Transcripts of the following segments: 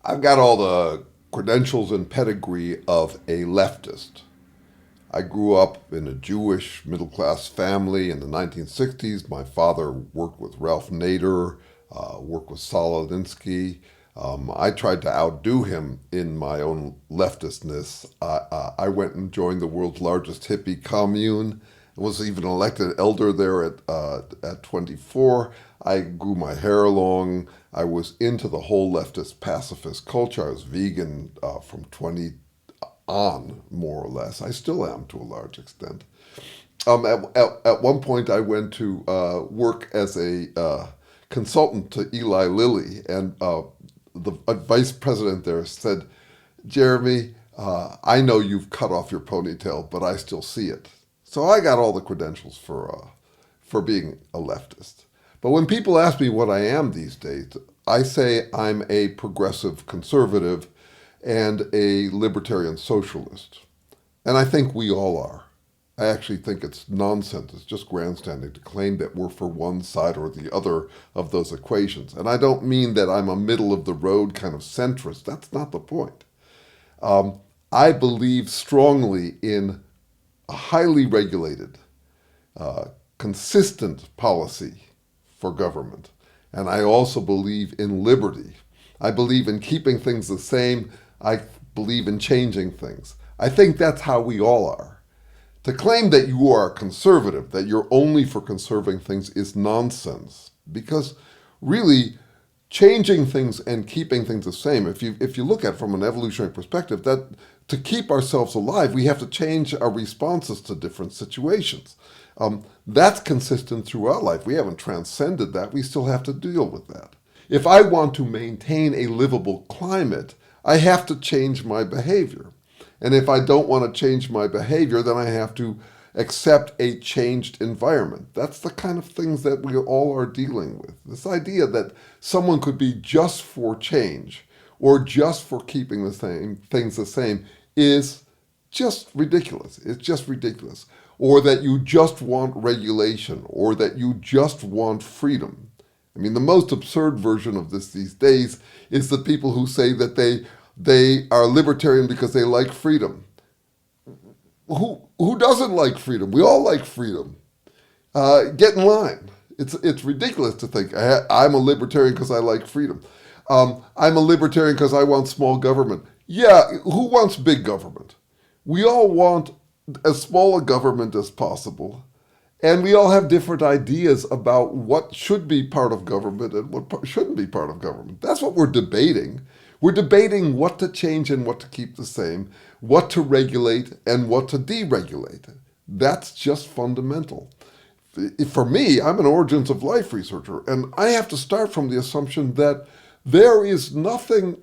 I've got all the credentials and pedigree of a leftist. I grew up in a Jewish middle class family in the 1960s. My father worked with Ralph Nader, worked with Solinsky. I tried to outdo him in my own leftistness. I went and joined the world's largest hippie commune. I was even elected elder there at 24. I grew my hair long. I was into the whole leftist pacifist culture. I was vegan from 20 on, more or less. I still am to a large extent. At one point, I went to work as a consultant to Eli Lilly, and the vice president there said, Jeremy, I know you've cut off your ponytail, but I still see it. So I got all the credentials for being a leftist. But when people ask me what I am these days, I say I'm a progressive conservative and a libertarian socialist. And I think we all are. I actually think it's nonsense. It's just grandstanding to claim that we're for one side or the other of those equations. And I don't mean that I'm a middle of the road kind of centrist. That's not the point. I believe strongly in a highly regulated, consistent policy for government. And I also believe in liberty. I believe in keeping things the same. I believe in changing things. I think that's how we all are. To claim that you are a conservative, that you're only for conserving things, is nonsense. Because really, changing things and keeping things the same, if you look at it from an evolutionary perspective, that to keep ourselves alive, we have to change our responses to different situations. That's consistent throughout life. We haven't transcended that. We still have to deal with that. If I want to maintain a livable climate, I have to change my behavior. And if I don't want to change my behavior, then I have to accept a changed environment. That's the kind of things that we all are dealing with. This idea that someone could be just for change or just for keeping the same things the same is just ridiculous. It's just ridiculous. Or that you just want regulation, or that you just want freedom. I mean, the most absurd version of this these days is the people who say that they are libertarian because they like freedom. Who doesn't like freedom? We all like freedom. Get in line. It's ridiculous to think I'm a libertarian because I like freedom. I'm a libertarian because I want small government. Yeah, who wants big government? We all want as small a government as possible. And we all have different ideas about what should be part of government and what shouldn't be part of government. That's what we're debating. We're debating what to change and what to keep the same, what to regulate and what to deregulate. That's just fundamental. For me, I'm an origins of life researcher, and I have to start from the assumption that there's nothing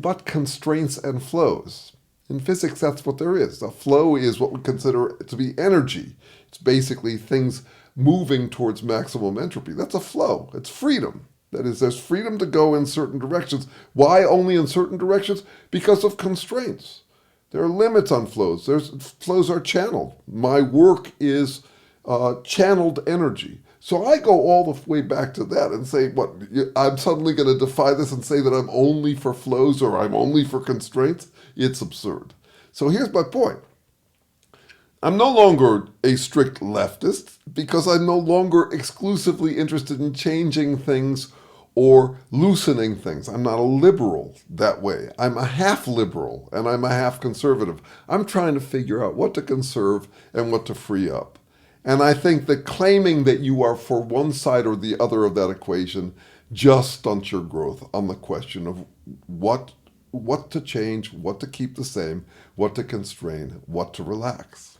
but constraints and flows. In physics, that's what there is. A flow is what we consider to be energy. It's basically things moving towards maximum entropy. That's a flow. It's freedom. That is, there's freedom to go in certain directions. Why only in certain directions? Because of constraints. There are limits on flows. Flows are channeled. My work is channeled energy. So I go all the way back to that and say, what, I'm suddenly going to defy this and say that I'm only for flows or I'm only for constraints? It's absurd. So here's my point. I'm no longer a strict leftist because I'm no longer exclusively interested in changing things or loosening things. I'm not a liberal that way. I'm a half liberal and I'm a half conservative. I'm trying to figure out what to conserve and what to free up. And I think that claiming that you are for one side or the other of that equation just stunts your growth on the question of what to change, what to keep the same, what to constrain, what to relax.